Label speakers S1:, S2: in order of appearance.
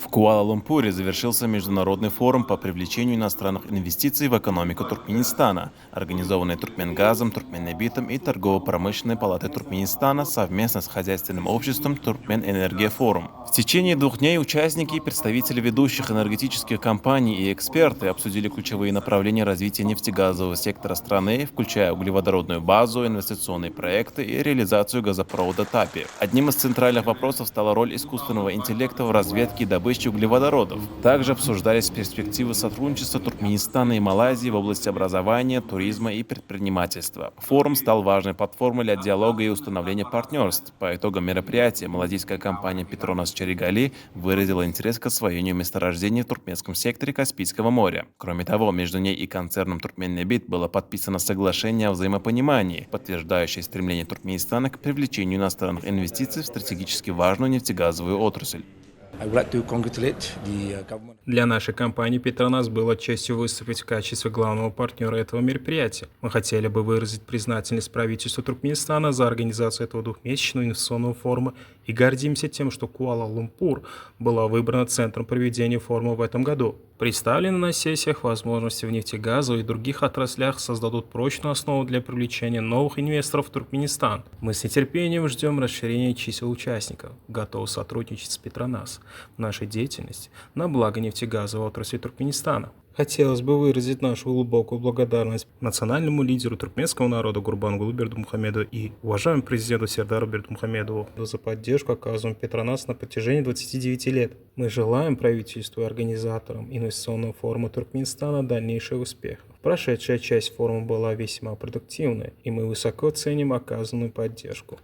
S1: В Куала-Лумпуре завершился международный форум по привлечению иностранных инвестиций в экономику Туркменистана, организованный Туркменгазом, Туркменнебитом и Торгово-промышленной палатой Туркменистана совместно с хозяйственным обществом Туркменэнергия-форум. В течение 2 дней участники и представители ведущих энергетических компаний и эксперты обсудили ключевые направления развития нефтегазового сектора страны, включая углеводородную базу, инвестиционные проекты и реализацию газопровода ТАПИ. Одним из центральных вопросов стала роль искусственного интеллекта в разведке и добыче углеводородов. Также обсуждались перспективы сотрудничества Туркменистана и Малайзии в области образования, туризма и предпринимательства. Форум стал важной платформой для диалога и установления партнерств. По итогам мероприятия малазийская компания Petronas Черегали выразила интерес к освоению месторождений в туркменском секторе Каспийского моря. Кроме того, между ней и концерном Туркменнебит было подписано соглашение о взаимопонимании, подтверждающее стремление Туркменистана к привлечению иностранных инвестиций в стратегически важную нефтегазовую отрасль.
S2: Для нашей компании Петронас было честью выступить в качестве главного партнера этого мероприятия. Мы хотели бы выразить признательность правительству Туркменистана за организацию этого 2-месячного инвестиционного форума и гордимся тем, что Куала-Лумпур была выбрана центром проведения форума в этом году. Представленные на сессиях возможности в нефтегазовой и других отраслях создадут прочную основу для привлечения новых инвесторов в Туркменистан. Мы с нетерпением ждем расширения чисел участников, готовы сотрудничать с Петронас в нашей деятельности на благо нефтегазовой отрасли Туркменистана. Хотелось бы выразить нашу глубокую благодарность национальному лидеру туркменского народа Гурбангулу Бердымухамедову и уважаемому президенту Сердару Бердымухамедову за поддержку, оказанную Петронас на протяжении 29 лет. Мы желаем правительству и организаторам инвестиционного форума Туркменистана дальнейших успехов. Прошедшая часть форума была весьма продуктивной, и мы высоко ценим оказанную поддержку.